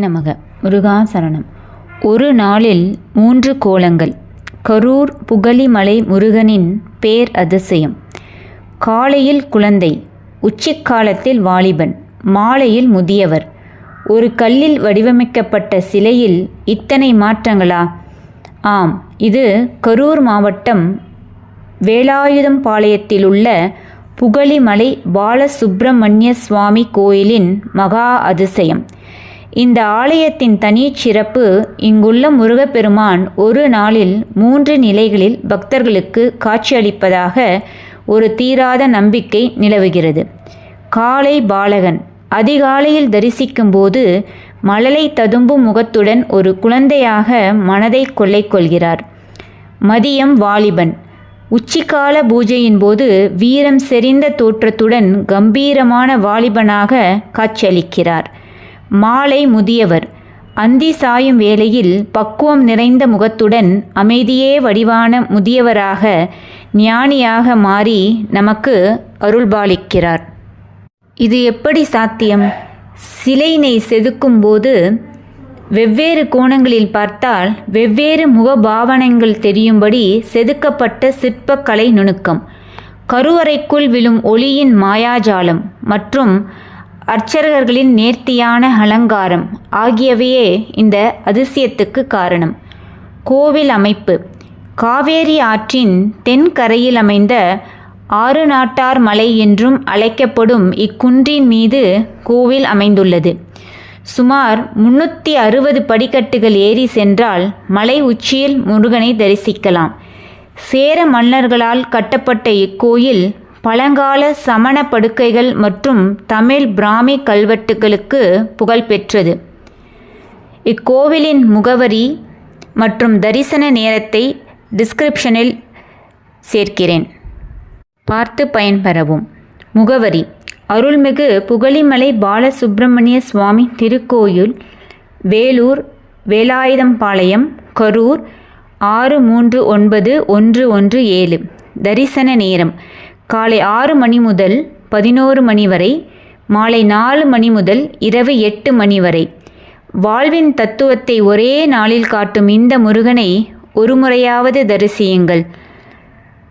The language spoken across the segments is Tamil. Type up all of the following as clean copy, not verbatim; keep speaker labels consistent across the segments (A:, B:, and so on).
A: நமக முருகாசரணம். ஒரு நாளில் 3 கோலங்கள். கரூர் புகழிமலை முருகனின் பேர் அதிசயம். காலையில் குழந்தை, உச்சிக்காலத்தில் வாலிபன், மாலையில் முதியவர். ஒரு கல்லில் வடிவமைக்கப்பட்ட சிலையில் இத்தனை மாற்றங்களா? ஆம், இது கரூர் மாவட்டம் வேலாயுதம்பாளையத்திலுள்ள புகழிமலை பாலசுப்பிரமணிய சுவாமி கோயிலின் மகா அதிசயம். இந்த ஆலயத்தின் தனிச்சிறப்பு, இங்குள்ள முருகப்பெருமான் ஒரு நாளில் 3 நிலைகளில் பக்தர்களுக்கு காட்சியளிப்பதாக ஒரு தீராத நம்பிக்கை நிலவுகிறது. காலை பாலகன், அதிகாலையில் தரிசிக்கும்போது மழலை ததும்பும் முகத்துடன் ஒரு குழந்தையாக மனதை கொள்ளை கொள்கிறார். மதியம் வாலிபன், உச்சிக்கால பூஜையின் போது வீரம் செறிந்த தோற்றத்துடன் கம்பீரமான வாலிபனாக காட்சியளிக்கிறார். மாலை முதியவர், அந்தி சாயும் வேளையில் பக்குவம் நிறைந்த முகத்துடன் அமைதியே வடிவான முதியவராக ஞானியாக மாறி நமக்கு அருள்பாலிக்கிறார். இது எப்படி சாத்தியம்? சிலையினை செதுக்கும்போது வெவ்வேறு கோணங்களில் பார்த்தால் வெவ்வேறு முகபாவனைகள் தெரியும்படி செதுக்கப்பட்ட சிற்பக்கலை நுணுக்கம், கருவறைக்குள் விழும் ஒளியின் மாயாஜாலம் மற்றும் அர்ச்சகர்களின் நேர்த்தியான அலங்காரம் ஆகியவையே இந்த அதிசயத்துக்கு காரணம். கோவில் அமைப்பு, காவேரி ஆற்றின் தென்கரையில் அமைந்த ஆறு நாட்டார் மலை என்றும் அழைக்கப்படும் இக்குன்றின் மீது கோவில் அமைந்துள்ளது. சுமார் 360 படிக்கட்டுகள் ஏறி சென்றால் மலை உச்சியில் முருகனை தரிசிக்கலாம். சேர மன்னர்களால் கட்டப்பட்ட இக்கோயில் பழங்கால சமண படுக்கைகள் மற்றும் தமிழ் பிராமி கல்வெட்டுகளுக்கு புகழ்பெற்றது. இக்கோவிலின் முகவரி மற்றும் தரிசன நேரத்தை டிஸ்கிரிப்ஷனில் சேர்க்கிறேன், பார்த்து பயன்பெறவும். முகவரி: அருள்மிகு புகழிமலை பாலசுப்பிரமணிய சுவாமி திருக்கோயில், வேலூர், வேலாயுதம்பாளையம், கரூர் 639117. தரிசன நேரம்: காலை 6 மணி முதல் 11 மணி வரை, மாலை 4 மணி முதல் இரவு 8 மணி வரை. வாழ்வின் தத்துவத்தை ஒரே நாளில் காட்டும் இந்த முருகனை ஒரு முறையாவது தரிசியுங்கள்.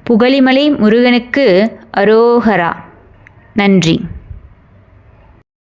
A: புகழிமலை முருகனுக்கு அரோகரா. நன்றி.